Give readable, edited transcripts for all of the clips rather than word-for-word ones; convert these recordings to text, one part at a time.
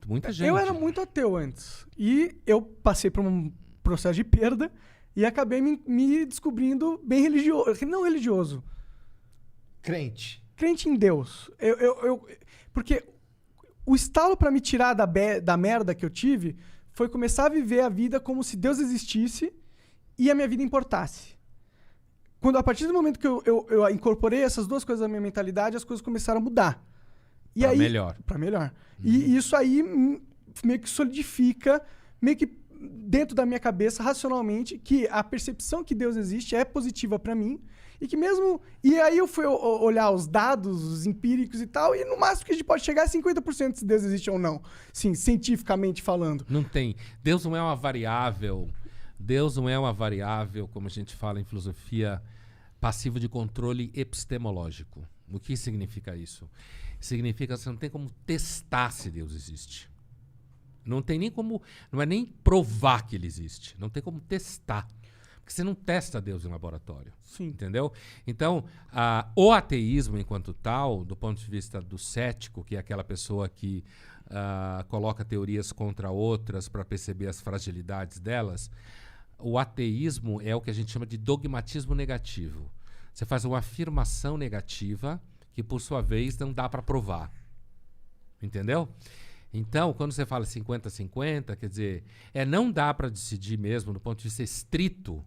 Muita gente. Eu era muito ateu antes. E eu passei por um processo de perda e acabei me descobrindo bem religioso. Não religioso. Crente. Crente em Deus. Porque o estalo pra me tirar da merda que eu tive foi começar a viver a vida como se Deus existisse e a minha vida importasse. A partir do momento que eu incorporei essas duas coisas na minha mentalidade, as coisas começaram a mudar. Melhor. Pra melhor. E isso aí meio que solidifica, meio que dentro da minha cabeça, racionalmente, que a percepção que Deus existe é positiva pra mim. E que mesmo... E aí eu fui olhar os dados, os empíricos e tal, e no máximo que a gente pode chegar é 50% se Deus existe ou não. Sim, cientificamente falando. Não tem. Deus não é uma variável. Deus não é uma variável, como a gente fala em filosofia, passivo de controle epistemológico. O que significa isso? Significa que você não tem como testar se Deus existe. Não tem nem como... Não é nem provar que ele existe. Não tem como testar. Porque você não testa Deus em laboratório. Sim. Entendeu? Então, o ateísmo enquanto tal, do ponto de vista do cético, que é aquela pessoa que coloca teorias contra outras para perceber as fragilidades delas, o ateísmo é o que a gente chama de dogmatismo negativo. Você faz uma afirmação negativa que, por sua vez, não dá para provar. Entendeu? Então, quando você fala 50-50, quer dizer, não dá para decidir mesmo do ponto de vista estrito.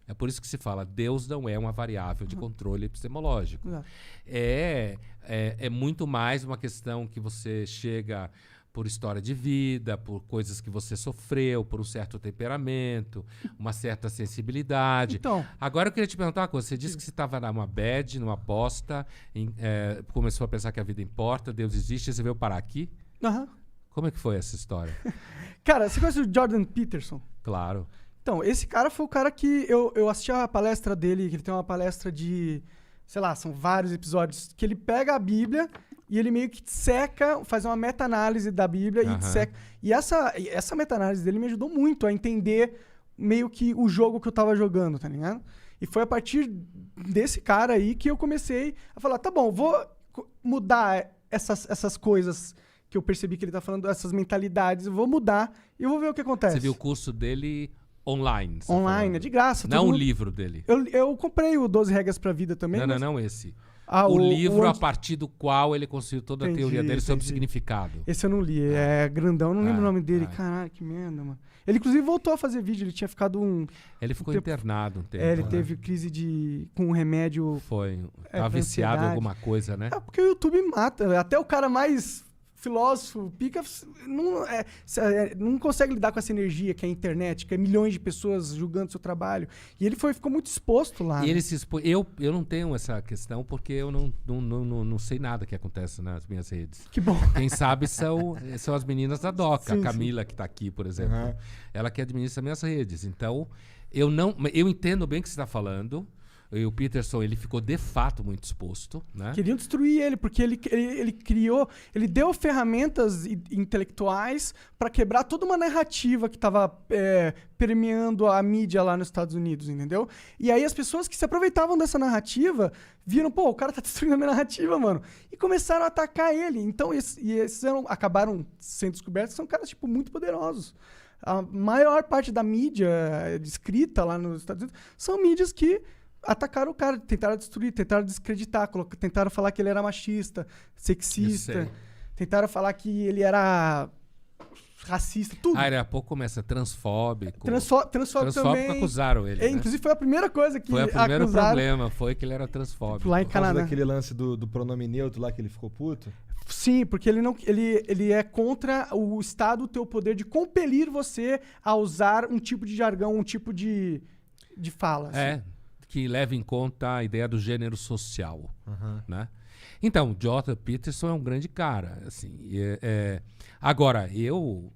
É por isso que se fala, Deus não é uma variável de controle epistemológico. É muito mais uma questão que você chega por história de vida, por coisas que você sofreu, por um certo temperamento, uma certa sensibilidade. Então, agora eu queria te perguntar uma coisa. Você disse que você estava numa bad, numa aposta, começou a pensar que a vida importa, Deus existe, e você veio parar aqui? Aham. Como é que foi essa história? Cara, você conhece o Jordan Peterson? Claro. Então, esse cara foi o cara que eu assisti a palestra dele, que ele tem uma palestra de, sei lá, são vários episódios, que ele pega a Bíblia e ele meio que seca, faz uma meta-análise da Bíblia e seca. E essa meta-análise dele me ajudou muito a entender meio que o jogo que eu tava jogando, tá ligado? E foi a partir desse cara aí que eu comecei a falar, tá bom, vou mudar essas coisas que eu percebi que ele tá falando, essas mentalidades, eu vou mudar e eu vou ver o que acontece. Você viu o curso dele online? Online, é de graça. Não o livro dele. Eu comprei o 12 Regras pra Vida também. Não esse. O livro a partir do qual ele construiu toda a teoria dele sobre o significado. Esse eu não li, é grandão, não lembro o nome dele. Caralho, que merda, mano. Ele inclusive voltou a fazer vídeo, ele tinha ficado Ele ficou internado um tempo. Ele teve crise com um remédio... Foi, tava viciado em alguma coisa, né? Porque o YouTube mata, até o cara mais filósofo, pica, não consegue lidar com essa energia que é a internet, que é milhões de pessoas julgando seu trabalho. E ele ficou muito exposto lá. E ele se expôs. Eu não tenho essa questão porque eu não sei nada que acontece nas minhas redes. Que bom. Quem sabe são as meninas da DOCA. Sim, a Camila, que está aqui, por exemplo. Ela que administra minhas redes. Então, eu entendo bem o que você está falando. E o Peterson, ele ficou de fato muito exposto, né? Queriam destruir ele, porque ele criou... Ele deu ferramentas intelectuais para quebrar toda uma narrativa que estava permeando a mídia lá nos Estados Unidos, entendeu? E aí as pessoas que se aproveitavam dessa narrativa viram, pô, o cara tá destruindo a minha narrativa, mano. E começaram a atacar ele. Então, esses acabaram sendo descobertos, são caras, tipo, muito poderosos. A maior parte da mídia escrita lá nos Estados Unidos são mídias que atacaram o cara, tentaram destruir, tentaram descreditar, tentaram falar que ele era machista, sexista, tentaram falar que ele era racista, tudo. Daqui a pouco começa transfóbico. Transfóbico também. Acusaram ele, né? Inclusive foi a primeira coisa que foi o primeiro acusaram. Problema, foi que ele era transfóbico. Lá em Canadá. Daquele lance do pronome neutro lá que ele ficou puto? Sim, porque ele é contra o Estado ter o poder de compelir você a usar um tipo de jargão, um tipo de fala. Assim. Que leva em conta a ideia do gênero social, né? Então, Jordan Peterson é um grande cara, assim. Agora, eu